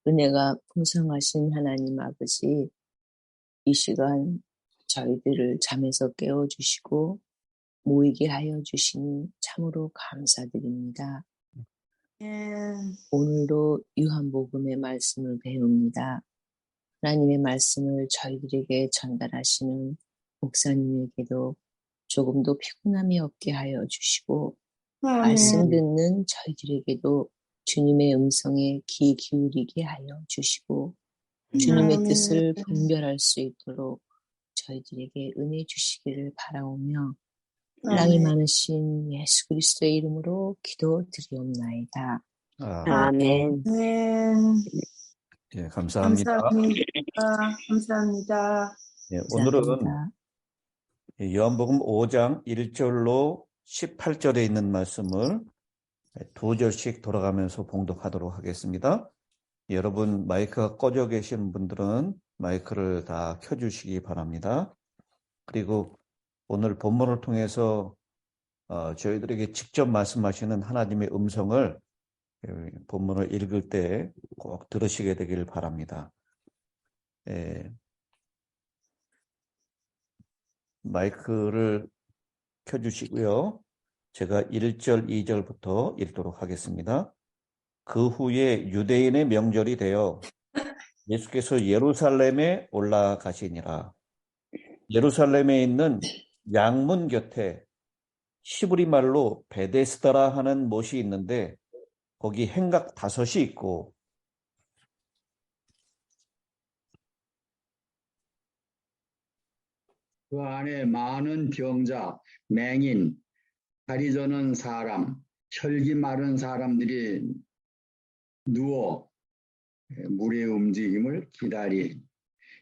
은혜가 풍성하신 하나님 아버지, 이 시간 저희들을 잠에서 깨워주시고 모이게 하여 주시니 참으로 감사드립니다. 오늘도 요한복음의 말씀을 배웁니다. 하나님의 말씀을 저희들에게 전달하시는 목사님에게도 조금도 피곤함이 없게 하여 주시고 말씀 듣는 저희들에게도 주님의 음성에 귀 기울이게 하여 주시고 주님의 뜻을 분별할 수 있도록 저희들에게 은혜 주시기를 바라오며 사랑이 많으신 예수 그리스도의 이름으로 기도드리옵나이다. 아멘. 예, 감사합니다. 감사합니다. 예, 오늘은 요한복음 5장 1절로 18절에 있는 말씀을 두 절씩 돌아가면서 봉독하도록 하겠습니다. 여러분 마이크가 꺼져 계신 분들은 마이크를 다 켜주시기 바랍니다. 그리고 오늘 본문을 통해서 저희들에게 직접 말씀하시는 하나님의 음성을 본문을 읽을 때 꼭 들으시게 되길 바랍니다. 마이크를 켜주시고요. 제가 1절, 2절부터 읽도록 하겠습니다. 그 후에 유대인의 명절이 되어 예수께서 예루살렘에 올라가시니라. 예루살렘에 있는 양문 곁에 히브리 말로 베데스다라 하는 못이 있는데 거기 행각 5이 있고 그 안에 많은 병자, 맹인, 다리 저는 사람, 혈기 마른 사람들이 누워 물의 움직임을 기다리.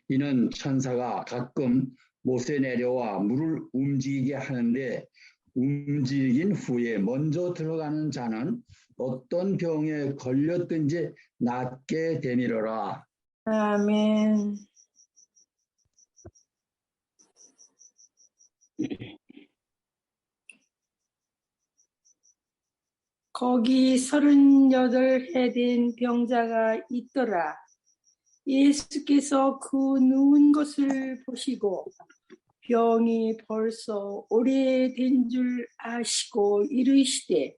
이는 천사가 가끔 못에 내려와 물을 움직이게 하는데 움직인 후에 먼저 들어가는 자는 어떤 병에 걸렸든지 낫게 되니라. 아멘. 거기 38해 된 병자가 있더라. 예수께서 그 누운 것을 보시고 병이 벌써 오래된 줄 아시고 이르시되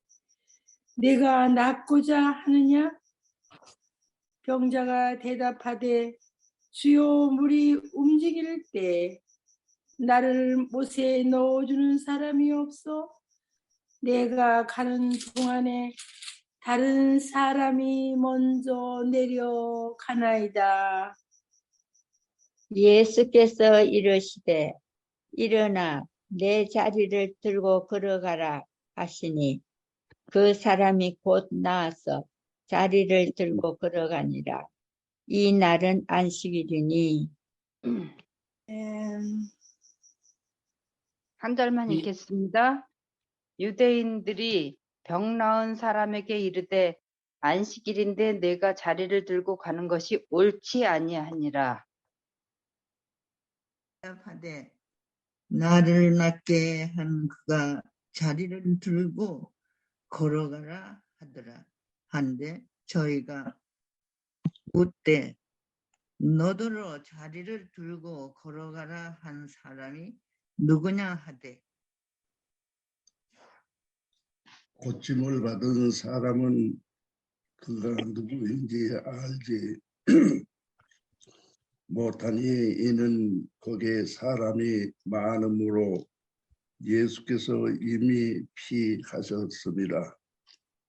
내가 낫고자 하느냐? 병자가 대답하되 주여 물이 움직일 때 나를 못에 넣어주는 사람이 없어 내가 가는 동안에 다른 사람이 먼저 내려가나이다. 예수께서 이르시되 일어나 내 자리를 들고 걸어가라 하시니 그 사람이 곧 나와서 자리를 들고 걸어가니라. 이 날은 안식일이니. 한 절만 읽겠습니다. 유대인들이 병 나은 사람에게 이르되 안식일인데 내가 자리를 들고 가는 것이 옳지 아니하니라. 대답하되 나를 낫게 한 그가 자리를 들고 걸어가라 하더라. 한데 저희가 묻되 너더러 자리를 들고 걸어가라 한 사람이 누구냐 하되 고침을 받은 사람은 그가 누구인지 알지 못하니 이는 거기에 사람이 많음으로 예수께서 이미 피하셨습니다.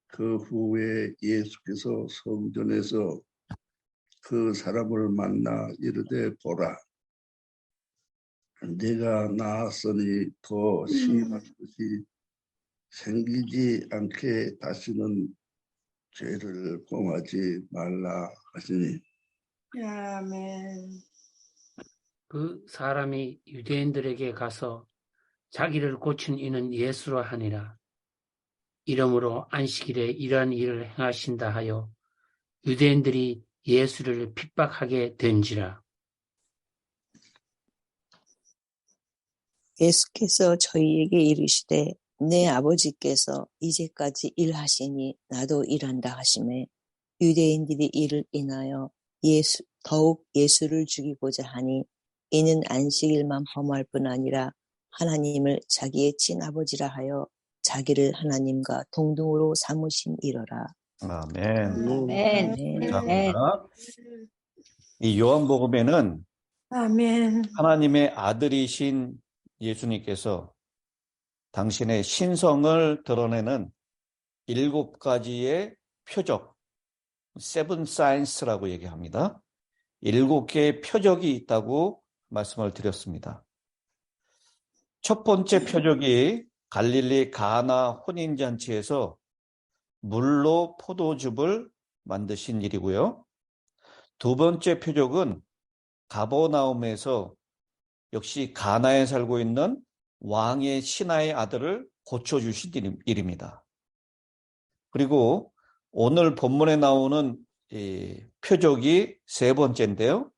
그 후에 예수께서 성전에서 그 사람을 만나 이르되 보라 내가 나았으니 더 심한 것이 생기지 않게 다시는 죄를 범하지 말라 하시니. 아멘. 그 사람이 유대인들에게 가서 자기를 고친 이는 예수라 하니라. 이러므로 안식일에 이러한 일을 행하신다 하여 유대인들이 예수를 핍박하게 된지라. 예수께서 저희에게 이르시되 내 아버지께서 이제까지 일하시니 나도 일한다 하시매 유대인들이 이를 인하여 더욱 예수를 죽이고자 하니 이는 안식일만 범할 뿐 아니라 하나님을 자기의 친아버지라 하여 자기를 하나님과 동등으로 삼으신 이러라. 아멘. 아멘. 감사합니다. 이 요한복음에는 아멘. 하나님의 아들이신 예수님께서 당신의 신성을 드러내는 7가지의 표적, seven signs라고 얘기합니다. 7개의 표적이 있다고 말씀을 드렸습니다. 첫 번째 표적이 갈릴리 가나 혼인잔치에서 물로 포도즙을 만드신 일이고요. 두 번째 표적은 가버나움에서 역시 가나에 살고 있는 왕의 신하의 아들을 고쳐주신 일입니다. 그리고 오늘 본문에 나오는 표적이 세 번째인데요.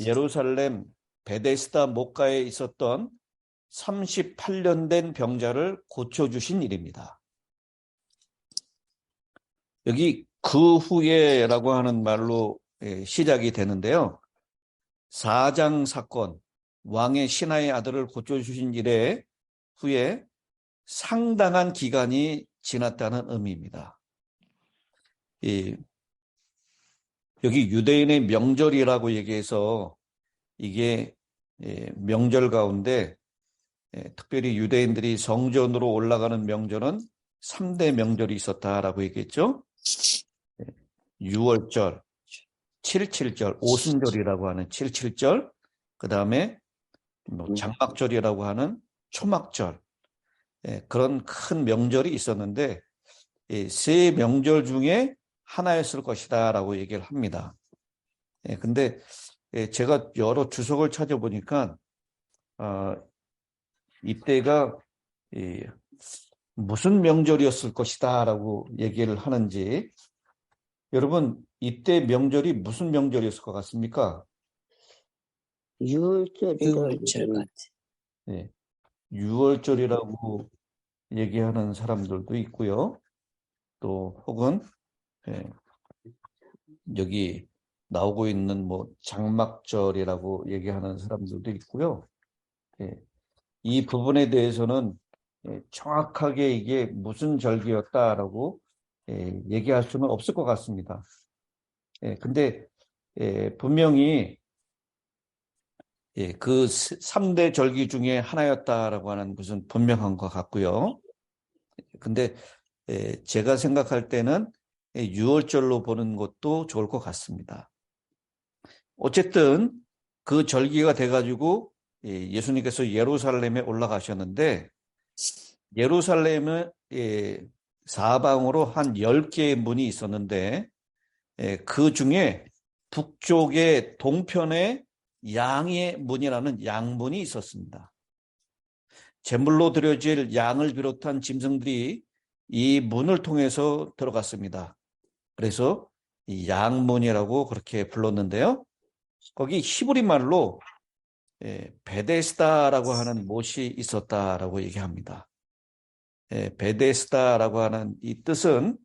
예루살렘 베데스다 목가에 있었던 38년 된 병자를 고쳐주신 일입니다. 여기 그 후에라고 하는 말로 시작이 되는데요. 사장 사건, 왕의 신하의 아들을 고쳐주신 일에 후에 상당한 기간이 지났다는 의미입니다. 여기 유대인의 명절이라고 얘기해서 이게 명절 가운데 특별히 유대인들이 성전으로 올라가는 명절은 3대 명절이 있었다라고 얘기했죠. 유월절, 7.7절, 오순절이라고 하는 7.7절, 그 다음에 장막절이라고 하는 초막절, 그런 큰 명절이 있었는데 세 명절 중에 하나였을 것이다 라고 얘기를 합니다. 근데 제가 여러 주석을 찾아보니까 이때가 무슨 명절이었을 것이다 라고 얘기를 하는지, 여러분 이때 명절이 무슨 명절이었을 것 같습니까? 유월절 같아. 네, 유월절이라고 얘기하는 사람들도 있고요. 또 혹은 여기 나오고 있는 뭐 장막절이라고 얘기하는 사람들도 있고요. 이 부분에 대해서는 정확하게 이게 무슨 절기였다라고 얘기할 수는 없을 것 같습니다. 근데 분명히 그 3대 절기 중에 하나였다라고 하는 것은 분명한 것 같고요. 근데 제가 생각할 때는 유월절로 보는 것도 좋을 것 같습니다. 어쨌든 그 절기가 돼가지고 예수님께서 예루살렘에 올라가셨는데, 예루살렘은 사방으로 한 10개의 문이 있었는데 그 중에 북쪽의 동편에 양의 문이라는 양문이 있었습니다. 제물로 드려질 양을 비롯한 짐승들이 이 문을 통해서 들어갔습니다. 그래서 이 양문이라고 그렇게 불렀는데요. 거기 히브리 말로 베데스다라고 하는 못이 있었다라고 얘기합니다. 베데스다라고 하는 이 뜻은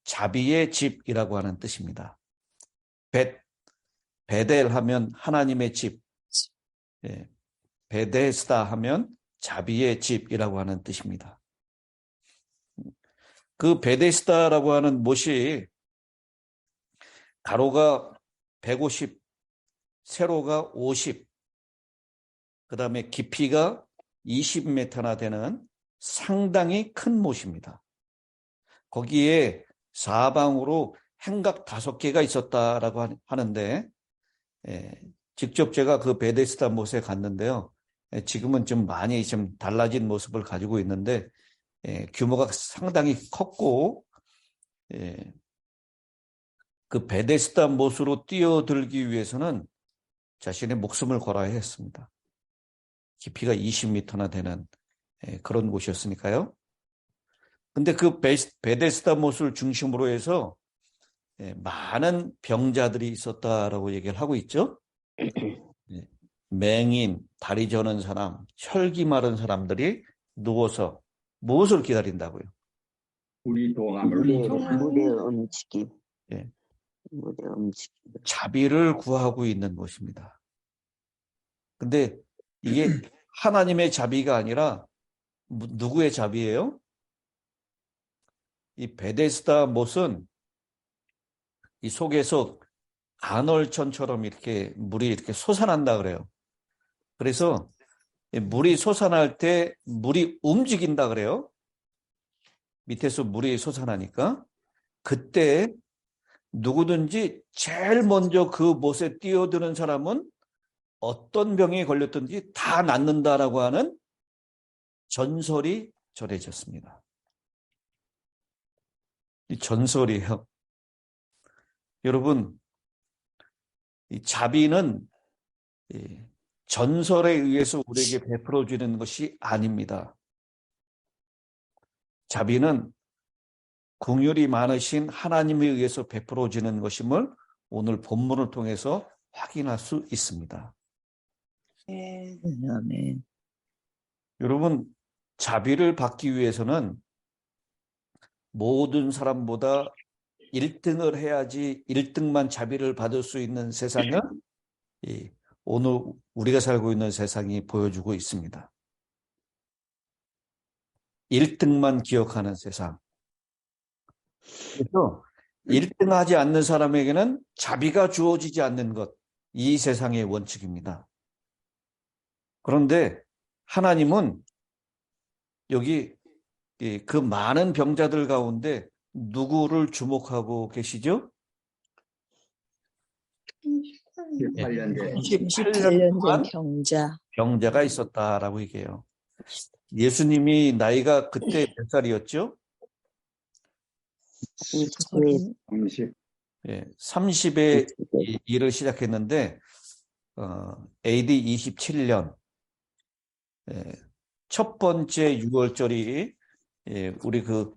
자비의 집이라고 하는 뜻입니다. 베델 하면 하나님의 집, 베데스다 하면 자비의 집이라고 하는 뜻입니다. 그 베데스다라고 하는 못이 가로가 150, 세로가 50, 그 다음에 깊이가 20m나 되는 상당히 큰 못입니다. 거기에 사방으로 행각 5개가 있었다라고 하는데, 직접 제가 그 베데스다 못에 갔는데요. 지금은 좀 많이 좀 달라진 모습을 가지고 있는데, 규모가 상당히 컸고, 그 베데스다 못으로 뛰어들기 위해서는 자신의 목숨을 걸어야 했습니다. 깊이가 20m나 되는 그런 곳이었으니까요. 근데 그 베데스다 못을 중심으로 해서 많은 병자들이 있었다라고 얘기를 하고 있죠. 맹인, 다리 저는 사람, 혈기 마른 사람들이 누워서 무엇을 기다린다고요? 우리 동함을 물의 움직임. 예. 물의 움직임. 자비를 구하고 있는 것입니다. 근데 이게 하나님의 자비가 아니라 누구의 자비예요? 이 베데스다 못은 이 속에서 간헐천처럼 이렇게 물이 이렇게 솟아난다 그래요. 그래서 물이 솟아날 때 물이 움직인다 그래요. 밑에서 물이 솟아나니까 그때 누구든지 제일 먼저 그 못에 뛰어드는 사람은 어떤 병에 걸렸든지 다 낫는다라고 하는 전설이 전해졌습니다. 이 전설이에요. 여러분, 이 자비는 전설에 의해서 우리에게 베풀어지는 것이 아닙니다. 자비는 긍휼이 많으신 하나님에 의해서 베풀어지는 것임을 오늘 본문을 통해서 확인할 수 있습니다. 아멘. 여러분, 자비를 받기 위해서는 모든 사람보다 1등을 해야지 1등만 자비를 받을 수 있는 세상을 오늘 우리가 살고 있는 세상이 보여주고 있습니다. 1등만 기억하는 세상. 그래서 1등 하지 않는 사람에게는 자비가 주어지지 않는 것, 이 세상의 원칙입니다. 그런데 하나님은 여기 그 많은 병자들 가운데 누구를 주목하고 계시죠? 18년 된 28년 된 병자가 있었다라고 얘기해요. 예수님이 나이가 그때 몇 살이었죠? 30에 일을 시작했는데 AD 27년 첫 번째 유월절이 우리 그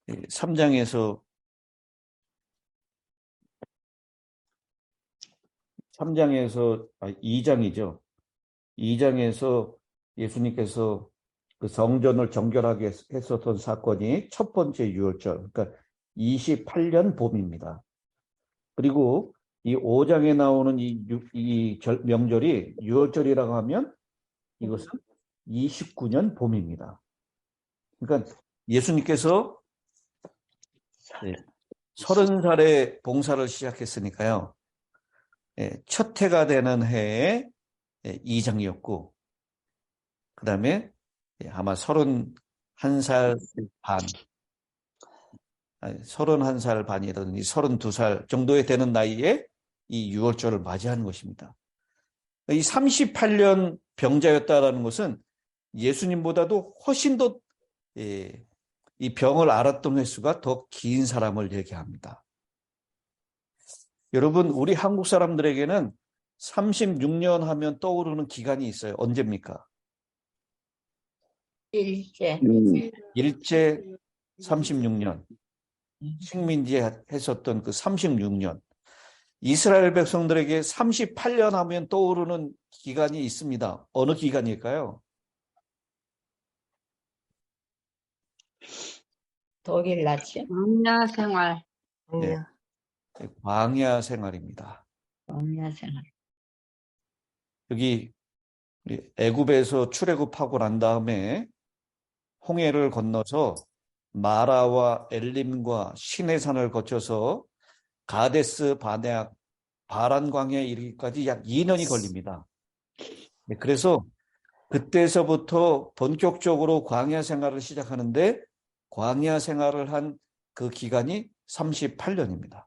3장에서 2장이죠. 2장에서 예수님께서 그 성전을 정결하게 했었던 사건이 첫 번째 유월절, 그러니까 28년 봄입니다. 그리고 이 5장에 나오는 이 명절이 유월절이라고 하면 이것은 29년 봄입니다. 그러니까 예수님께서 30살에 봉사를 시작했으니까요. 첫 해가 되는 해에 2장이었고, 그 다음에 아마 31살 반, 31살 반이라든지 32살 정도에 되는 나이에 이 유월절을 맞이하는 것입니다. 이 38년 병자였다라는 것은 예수님보다도 훨씬 더 이 병을 앓았던 횟수가 더 긴 사람을 얘기합니다. 여러분, 우리 한국 사람들에게는 36년 하면 떠오르는 기간이 있어요. 언제입니까? 일제 36년. 식민지 했었던 그 36년. 이스라엘 백성들에게 38년 하면 떠오르는 기간이 있습니다. 어느 기간일까요? 독일 나치. 광야 생활. 네. 광야 생활입니다. 광야 생활. 여기 애굽에서 출애굽하고 난 다음에 홍해를 건너서 마라와 엘림과 시내산을 거쳐서 가데스 바네아 바란 광야에 이르기까지 약 2년이 걸립니다. 그래서 그때서부터 본격적으로 광야 생활을 시작하는데 광야 생활을 한 그 기간이 38년입니다.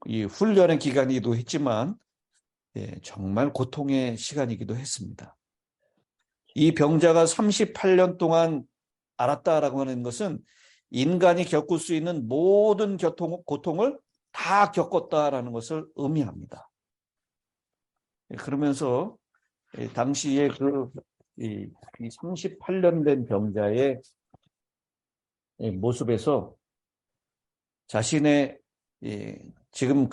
이 훈련의 기간이기도 했지만 정말 고통의 시간이기도 했습니다. 이 병자가 38년 동안 앓았다라고 하는 것은 인간이 겪을 수 있는 모든 고통을 다 겪었다라는 것을 의미합니다. 그러면서 당시에 이 38년 된 병자의 모습에서 자신의 지금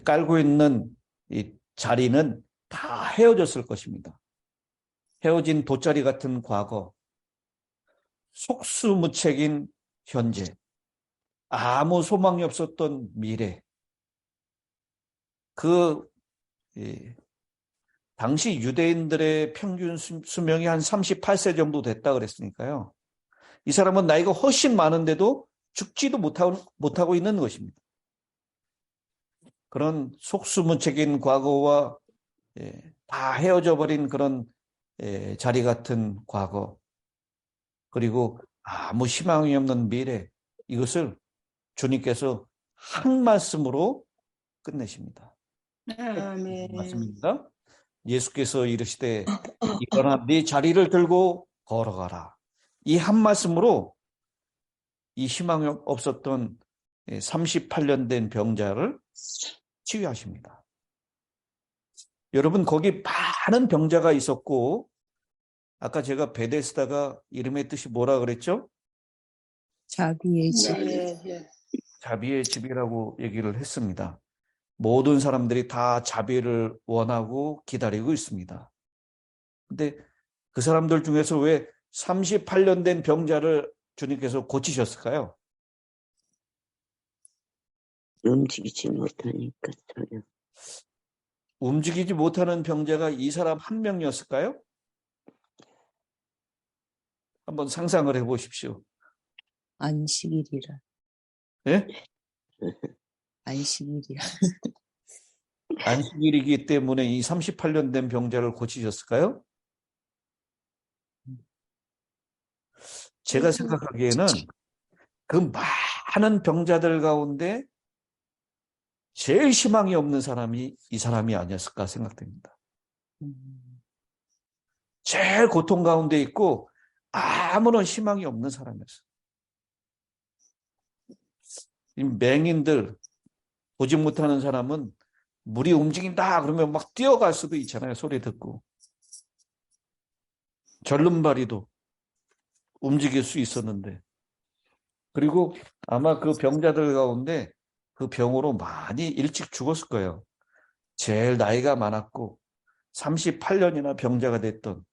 깔고 있는 이 자리는 다 헤어졌을 것입니다. 헤어진 돗자리 같은 과거, 속수무책인 현재, 아무 소망이 없었던 미래, 당시 유대인들의 평균 수명이 한 38세 정도 됐다 그랬으니까요. 이 사람은 나이가 훨씬 많은데도 죽지도 못하고 있는 것입니다. 그런 속수무책인 과거와 다 헤어져 버린 그런 자리 같은 과거, 그리고 아무 희망이 없는 미래, 이것을 주님께서 한 말씀으로 끝내십니다. 아멘. 말씀입니다. 예수께서 이르시되 일어나 네 자리를 들고 걸어가라. 이 한 말씀으로 이 희망이 없었던 38년 된 병자를 치유하십니다. 여러분, 거기 많은 병자가 있었고, 아까 제가 베데스다가 이름의 뜻이 뭐라 그랬죠? 자비의 집. 자비의 집이라고 얘기를 했습니다. 모든 사람들이 다 자비를 원하고 기다리고 있습니다. 근데 그 사람들 중에서 왜 38년 된 병자를 주님께서 고치셨을까요? 움직이지 못하니까요. 움직이지 못하는 병자가 이 사람 한 명이었을까요? 한번 상상을 해보십시오. 안식일이라. 예? 안식일이라. 안식일이기 때문에 이 38년 된 병자를 고치셨을까요? 제가 생각하기에는 그 많은 병자들 가운데 제일 희망이 없는 사람이 이 사람이 아니었을까 생각됩니다. 제일 고통 가운데 있고 아무런 희망이 없는 사람이었어요. 이 맹인들, 보지 못하는 사람은 물이 움직인다 그러면 막 뛰어갈 수도 있잖아요. 소리 듣고. 절름발이도 움직일 수 있었는데. 그리고 아마 그 병자들 가운데 그 병으로 많이 일찍 죽었을 거예요. 제일 나이가 많았고 38년이나 병자가 됐던.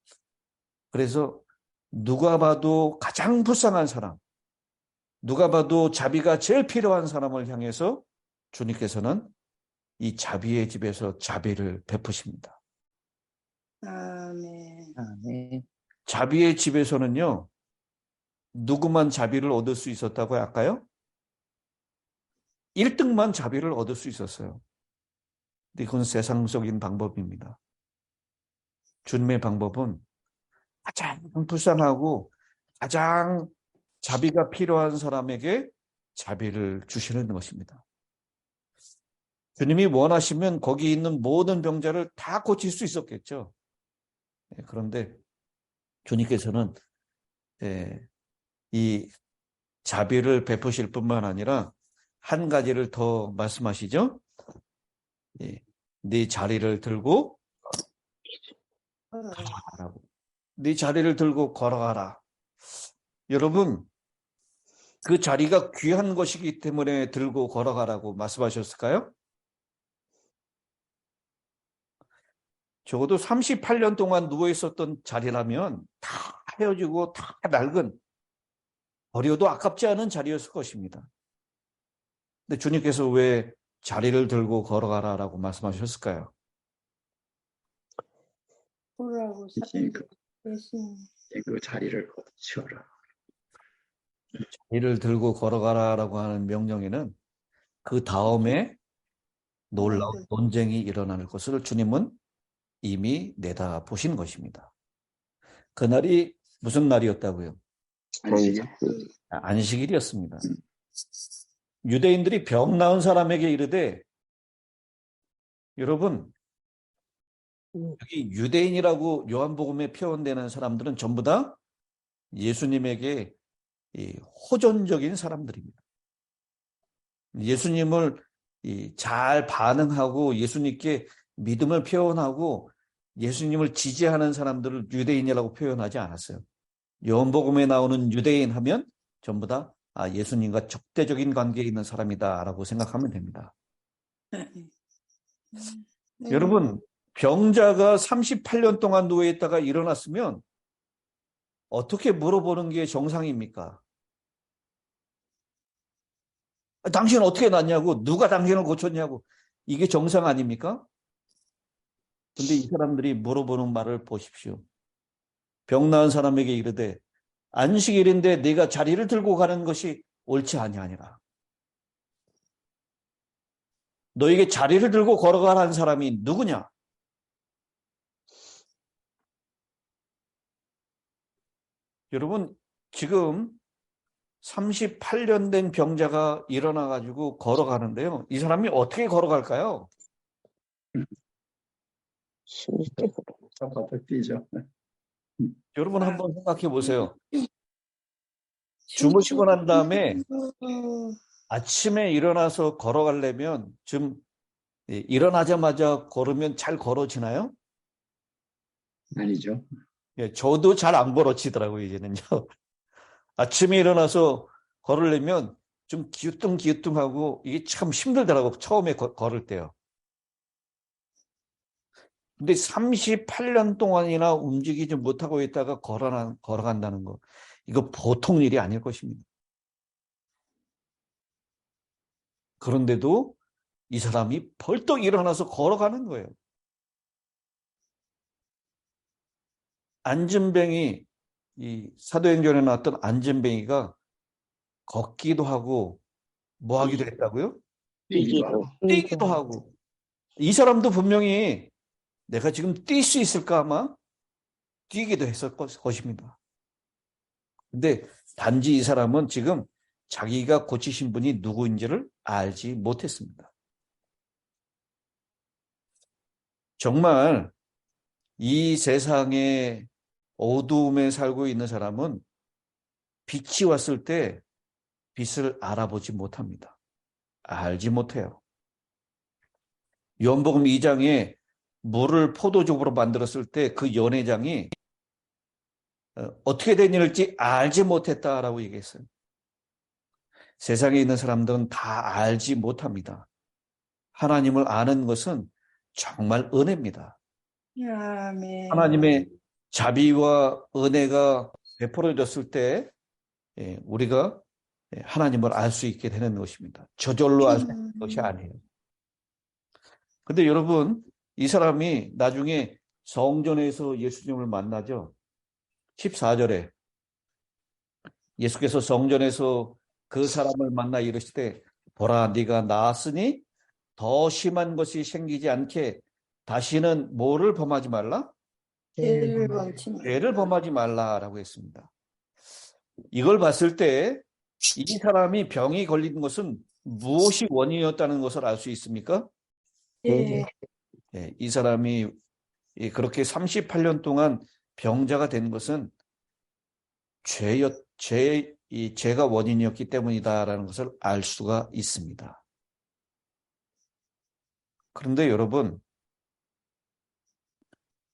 그래서 누가 봐도 가장 불쌍한 사람, 누가 봐도 자비가 제일 필요한 사람을 향해서 주님께서는 이 자비의 집에서 자비를 베푸십니다. 아멘. 아멘. 자비의 집에서는요, 누구만 자비를 얻을 수 있었다고요? 아까요? 1등만 자비를 얻을 수 있었어요. 근데 그건 세상적인 방법입니다. 주님의 방법은 가장 불쌍하고 가장 자비가 필요한 사람에게 자비를 주시는 것입니다. 주님이 원하시면 거기 있는 모든 병자를 다 고칠 수 있었겠죠. 그런데 주님께서는 이 자비를 베푸실 뿐만 아니라 한 가지를 더 말씀하시죠. 네 자리를 들고 걸어가라고. 네 자리를 들고 걸어가라. 여러분, 그 자리가 귀한 것이기 때문에 들고 걸어가라고 말씀하셨을까요? 적어도 38년 동안 누워있었던 자리라면 다 헤어지고 다 낡은, 버려도 아깝지 않은 자리였을 것입니다. 근데 주님께서 왜 자리를 들고 걸어가라라고 말씀하셨을까요? 보라고 그 자리를 고쳐라. 자리를 들고 걸어가라라고 하는 명령에는 그 다음에 놀라운 논쟁이 일어나는 것을 주님은 이미 내다보신 것입니다. 그날이 무슨 날이었다고요? 안식일이었습니다. 유대인들이 병 나은 사람에게 이르되, 여러분, 여기 유대인이라고 요한복음에 표현되는 사람들은 전부 다 예수님에게 호전적인 사람들입니다. 예수님을 잘 반응하고 예수님께 믿음을 표현하고 예수님을 지지하는 사람들을 유대인이라고 표현하지 않았어요. 요한복음에 나오는 유대인 하면 전부 다 예수님과 적대적인 관계에 있는 사람이다라고 생각하면 됩니다. 여러분, 병자가 38년 동안 누워있다가 일어났으면 어떻게 물어보는 게 정상입니까? 당신 어떻게 낫냐고, 누가 당신을 고쳤냐고, 이게 정상 아닙니까? 근데 이 사람들이 물어보는 말을 보십시오. 병 나은 사람에게 이르되 안식일인데 네가 자리를 들고 가는 것이 옳지 아니하니라. 너에게 자리를 들고 걸어가라는 사람이 누구냐? 여러분, 지금 38년 된 병자가 일어나가지고 걸어가는데요. 이 사람이 어떻게 걸어갈까요? 바짝 뛰죠. 여러분 한번 생각해 보세요. 주무시고 난 다음에 아침에 일어나서 걸어가려면 좀 일어나자마자 걸으면 잘 걸어지나요? 아니죠. 예, 저도 잘 안 걸어지더라고요, 이제는요. 아침에 일어나서 걸으려면 좀 기우뚱기우뚱하고 이게 참 힘들더라고요, 처음에 걸을 때요. 근데 38년 동안이나 움직이지 못하고 있다가 걸어간다는 거, 이거 보통 일이 아닐 것입니다. 그런데도 이 사람이 벌떡 일어나서 걸어가는 거예요. 안진뱅이, 이 사도행전에 나왔던 안진뱅이가 걷기도 하고 뭐 하기도 했다고요? 뛰기도 하고. 이 사람도 분명히 내가 지금 뛸 수 있을까 아마 뛰기도 했을 것입니다. 근데 단지 이 사람은 지금 자기가 고치신 분이 누구인지를 알지 못했습니다. 정말 이 세상에 어두움에 살고 있는 사람은 빛이 왔을 때 빛을 알아보지 못합니다. 알지 못해요. 요한복음 2장에 물을 포도즙으로 만들었을 때 그 연회장이 어떻게 된 일일지 알지 못했다라고 얘기했어요. 세상에 있는 사람들은 다 알지 못합니다. 하나님을 아는 것은 정말 은혜입니다. 아멘. 하나님의 자비와 은혜가 베풀어졌을 때 우리가 하나님을 알 수 있게 되는 것입니다. 저절로 알 수 있는 것이 아니에요. 근데 여러분, 이 사람이 나중에 성전에서 예수님을 만나죠. 14절에 예수께서 성전에서 그 사람을 만나 이르시되 보라 네가 나았으니 더 심한 것이 생기지 않게 다시는 뭐를 범하지 말라? 죄를 범하지 말라라고 했습니다. 이걸 봤을 때 이 사람이 병이 걸린 것은 무엇이 원인이었다는 것을 알 수 있습니까? 네. 이 사람이 그렇게 38년 동안 병자가 된 것은 죄가 원인이었기 때문이다라는 것을 알 수가 있습니다. 그런데 여러분,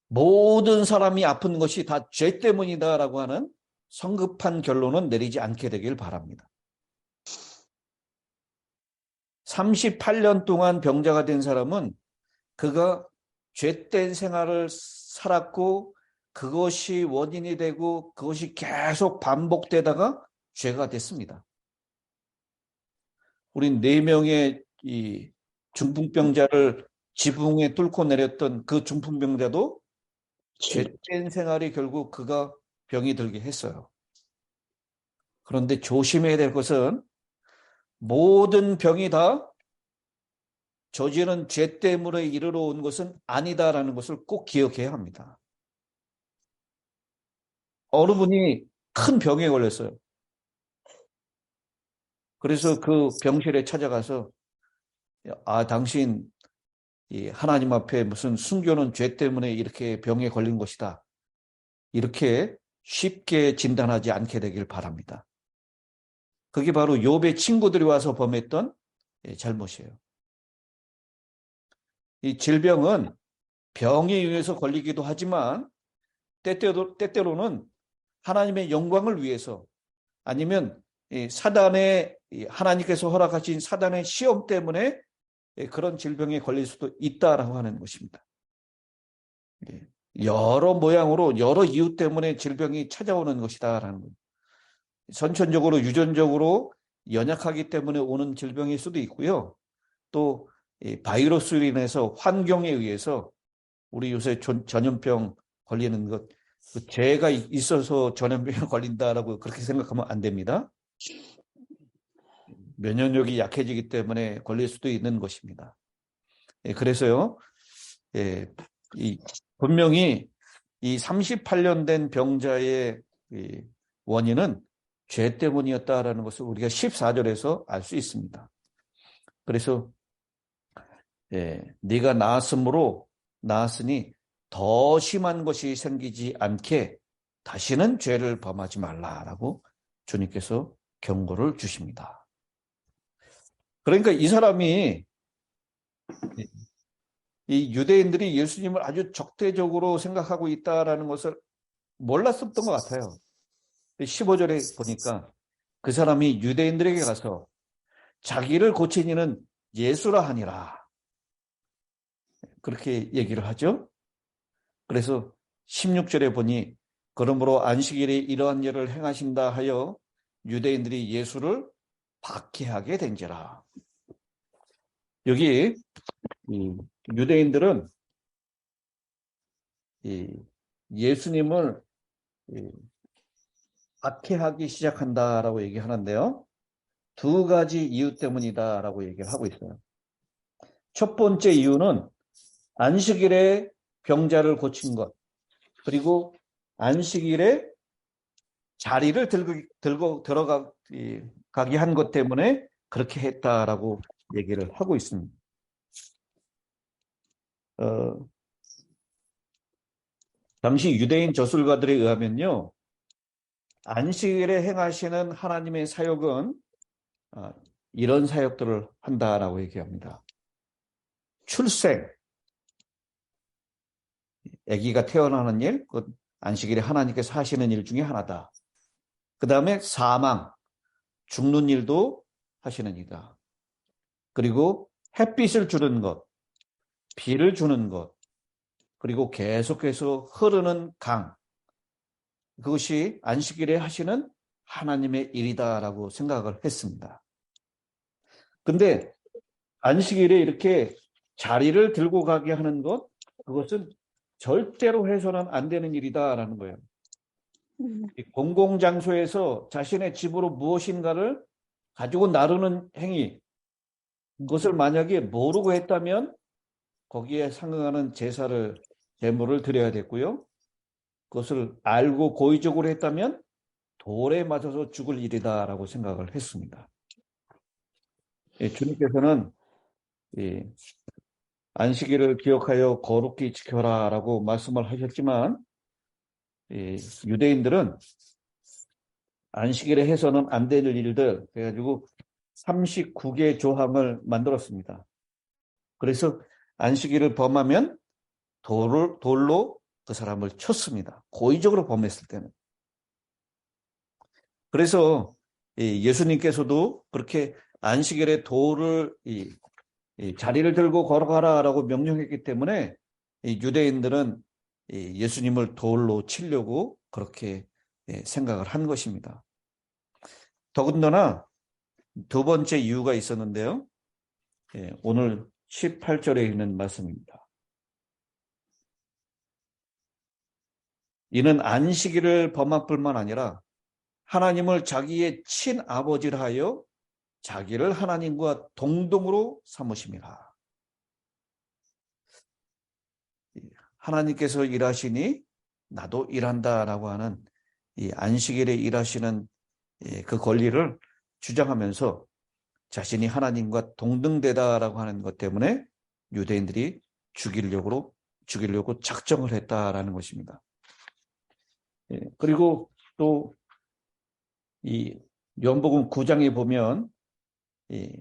모든 사람이 아픈 것이 다 죄 때문이다라고 하는 성급한 결론은 내리지 않게 되길 바랍니다. 38년 동안 병자가 된 사람은 그가 죄된 생활을 살았고 그것이 원인이 되고 그것이 계속 반복되다가 죄가 됐습니다. 우리 4명의 이 중풍병자를 지붕에 뚫고 내렸던 그 중풍병자도 죄된 생활이 결국 그가 병이 들게 했어요. 그런데 조심해야 될 것은 모든 병이 다 저지른 죄 때문에 이르러 온 것은 아니다라는 것을 꼭 기억해야 합니다. 어느 분이 큰 병에 걸렸어요. 그래서 그 병실에 찾아가서 당신 하나님 앞에 무슨 순교는 죄 때문에 이렇게 병에 걸린 것이다. 이렇게 쉽게 진단하지 않게 되길 바랍니다. 그게 바로 욥의 친구들이 와서 범했던 잘못이에요. 이 질병은 병에 의해서 걸리기도 하지만 때때로는 하나님의 영광을 위해서 아니면 하나님께서 허락하신 사단의 시험 때문에 그런 질병에 걸릴 수도 있다라고 하는 것입니다. 여러 모양으로 여러 이유 때문에 질병이 찾아오는 것이다라는 거예요. 선천적으로 유전적으로 연약하기 때문에 오는 질병일 수도 있고요. 또 바이러스로 인해서 환경에 의해서 우리 요새 전염병 걸리는 것, 재해가 있어서 전염병에 걸린다라고 그렇게 생각하면 안 됩니다. 면역력이 약해지기 때문에 걸릴 수도 있는 것입니다. 그래서요, 분명히 이 38년 된 병자의 원인은 죄 때문이었다라는 것을 우리가 14절에서 알 수 있습니다. 그래서 네가 나았으니 더 심한 것이 생기지 않게 다시는 죄를 범하지 말라라고 주님께서 경고를 주십니다. 그러니까 이 사람이, 이 유대인들이 예수님을 아주 적대적으로 생각하고 있다라는 것을 몰랐었던 것 같아요. 15절에 보니까 그 사람이 유대인들에게 가서 자기를 고친 이는 예수라 하니라, 그렇게 얘기를 하죠. 그래서 16절에 보니 그러므로 안식일에 이러한 일을 행하신다 하여 유대인들이 예수를 박해하게 된지라. 여기 유대인들은 예수님을 박해하기 시작한다라고 얘기하는데요. 두 가지 이유 때문이다라고 얘기를 하고 있어요. 첫 번째 이유는 안식일에 병자를 고친 것, 그리고 안식일에 자리를 들고 들어가게 한 것 때문에 그렇게 했다라고 얘기를 하고 있습니다. 당시 유대인 저술가들에 의하면요, 안식일에 행하시는 하나님의 사역은 이런 사역들을 한다라고 얘기합니다. 출생, 아기가 태어나는 일, 그 안식일에 하나님께서 하시는 일 중에 하나다. 그 다음에 사망, 죽는 일도 하시는 이다. 그리고 햇빛을 주는 것, 비를 주는 것, 그리고 계속해서 흐르는 강, 그것이 안식일에 하시는 하나님의 일이다라고 생각을 했습니다. 근데 안식일에 이렇게 자리를 들고 가게 하는 것, 그것은 절대로 해서는 안 되는 일이다라는 거예요. 공공장소에서 자신의 집으로 무엇인가를 가지고 나르는 행위, 그것을 만약에 모르고 했다면 거기에 상응하는 제물을 드려야 됐고요. 그것을 알고 고의적으로 했다면 돌에 맞아서 죽을 일이다라고 생각을 했습니다. 주님께서는 안식일을 기억하여 거룩히 지켜라라고 말씀을 하셨지만, 유대인들은 안식일에 해서는 안 될 일들, 그래가지고 39개 조항을 만들었습니다. 그래서 안식일을 범하면 돌로 그 사람을 쳤습니다. 고의적으로 범했을 때는. 그래서 예수님께서도 그렇게 안식일에 돌을 자리를 들고 걸어가라라고 명령했기 때문에 유대인들은 예수님을 돌로 치려고 그렇게 생각을 한 것입니다. 더군다나 두 번째 이유가 있었는데요. 오늘 18절에 있는 말씀입니다. 이는 안식일을 범할 뿐만 아니라 하나님을 자기의 친아버지라 하여 자기를 하나님과 동등으로 삼으심이라. 하나님께서 일하시니 나도 일한다라고 하는 이 안식일에 일하시는 그 권리를 주장하면서 자신이 하나님과 동등되다라고 하는 것 때문에 유대인들이 죽이려고 작정을 했다라는 것입니다. 그리고 또 이 요한복음 9장에 보면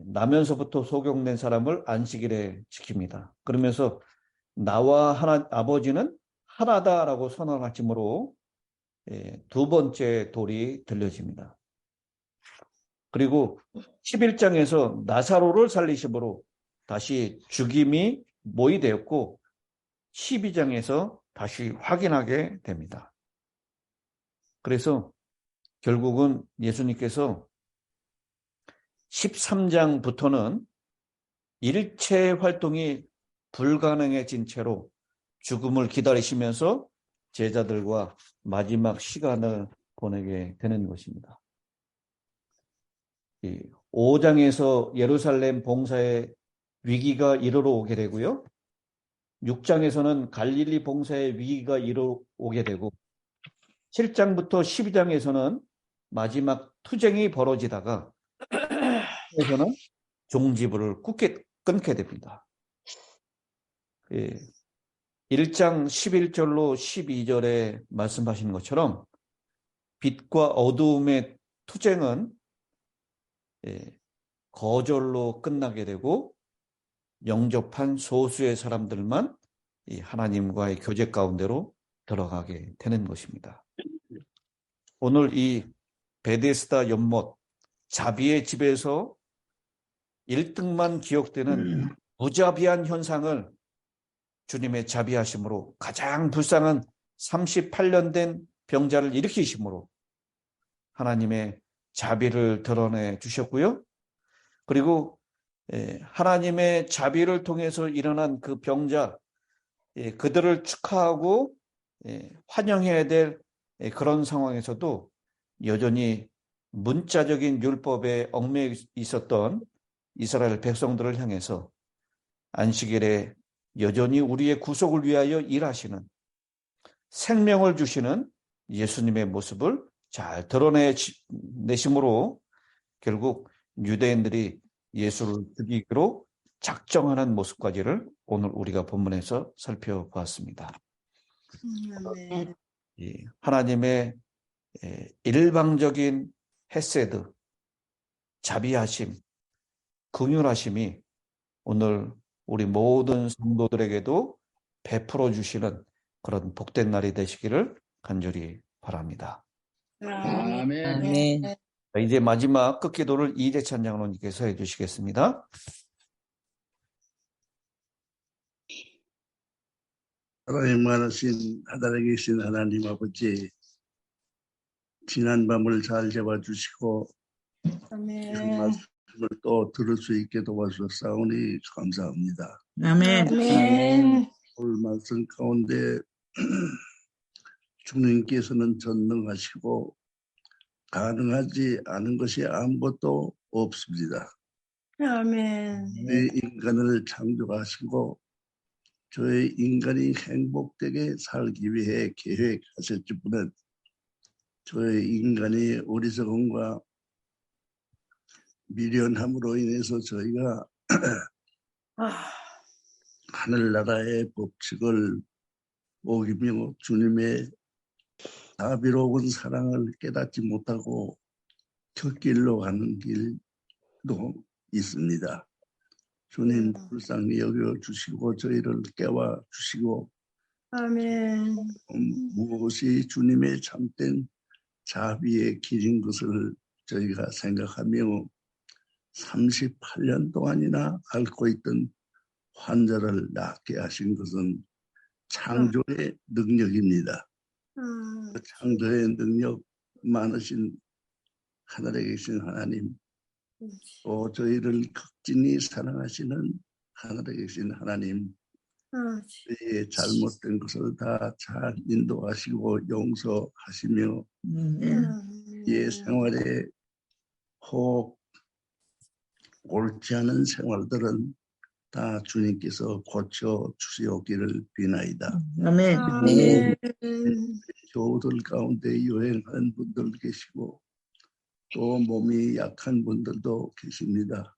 나면서부터 소경된 사람을 안식일에 지킵니다. 그러면서 나와 아버지는 하나다라고 선언하심으로 두 번째 돌이 들려집니다. 그리고 11장에서 나사로를 살리심으로 다시 죽임이 모의되었고, 12장에서 다시 확인하게 됩니다. 그래서 결국은 예수님께서 13장부터는 일체 활동이 불가능해진 채로 죽음을 기다리시면서 제자들과 마지막 시간을 보내게 되는 것입니다. 5장에서 예루살렘 봉사의 위기가 이르러 오게 되고요. 6장에서는 갈릴리 봉사의 위기가 이르러 오게 되고 7장부터 12장에서는 마지막 투쟁이 벌어지다가 에서는 종지부를 끊게 됩니다. 1장 11절로 12절에 말씀하신 것처럼 빛과 어두움의 투쟁은 거절로 끝나게 되고 영접한 소수의 사람들만 이 하나님과의 교제 가운데로 들어가게 되는 것입니다. 오늘 이 베데스다 연못 자비의 집에서 1등만 기억되는 무자비한 현상을 주님의 자비하심으로 가장 불쌍한 38년 된 병자를 일으키심으로 하나님의 자비를 드러내 주셨고요. 그리고 하나님의 자비를 통해서 일어난 그 병자, 그들을 축하하고 환영해야 될 그런 상황에서도 여전히 문자적인 율법에 얽매여 있었던 이스라엘 백성들을 향해서 안식일에 여전히 우리의 구속을 위하여 일하시는 생명을 주시는 예수님의 모습을 잘 드러내심으로 결국 유대인들이 예수를 죽이기로 작정하는 모습까지를 오늘 우리가 본문에서 살펴보았습니다. 하나님의 일방적인 헤세드, 자비하심, 긍휼하심이 오늘 우리 모든 성도들에게도 베풀어 주시는 그런 복된 날이 되시기를 간절히 바랍니다. 아멘. 이제 마지막 끝기도를 이재찬 장로님께서 해주시겠습니다. 사랑이 많으신 하늘에 계신 하나님 아버지, 지난 밤을 잘 잡아주시고 말씀을 또 들을 수 있게 도와주셨사오니 감사합니다. 아멘. 오늘 말씀 가운데 주님께서는 전능하시고 가능하지 않은 것이 아무것도 없습니다. 아멘. 저희 인간을 창조하시고 저희 인간이 행복되게 살기 위해 계획하셨을 뿐은 저희 인간의 어리석음과 미련함으로 인해서 저희가 하늘나라의 법칙을 어기며 주님의 자비로운 사랑을 깨닫지 못하고 곁길로 가는 길도 있습니다. 주님 불쌍히 여겨주시고 저희를 깨워 주시고 아멘. 무엇이 주님의 참된 자비의 길인 것을 저희가 생각하며 38년 동안이나 앓고 있던 환자를 낫게 하신 것은 창조의 능력입니다. 그 창조의 능력 많으신 하늘에 계신 하나님, 또 저희를 극진히 사랑하시는 하늘에 계신 하나님, 저희의 잘못된 것을 다 잘 인도하시고 용서하시며 이 생활에 혹 옳지 않은 생활들은 다 주님께서 고쳐 주시옵기를 비나이다. 아멘. 교우들 가운데 여행하는 분들 계시고 또 몸이 약한 분들도 계십니다.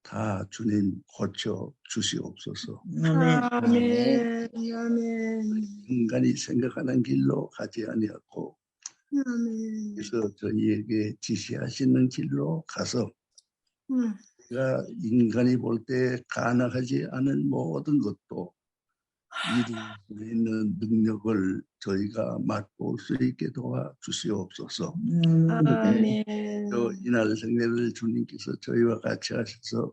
다 주님 고쳐 주시옵소서. 아멘. 아멘. 인간이 생각하는 길로 가지 아니하고 그래서 저희에게 지시하시는 길로 가서 우리가 인간이 볼 때 가능하지 않은 모든 것도 이룰 수 있는 능력을 저희가 맛볼 수 있게 도와주시옵소서. 아멘. 또 이날 생애를 주님께서 저희와 같이 하셔서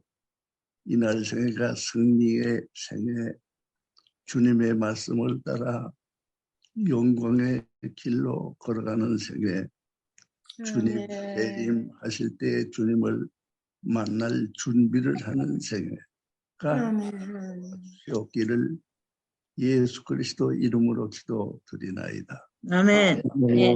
이날 생애가 승리의 생애, 주님의 말씀을 따라 영광의 길로 걸어가는 생애, 주님 재림하실 때 주님을 만날 준비를 하는 생애가 되었기를 예수 그리스도 이름으로 기도드리나이다. 아멘. 아멘.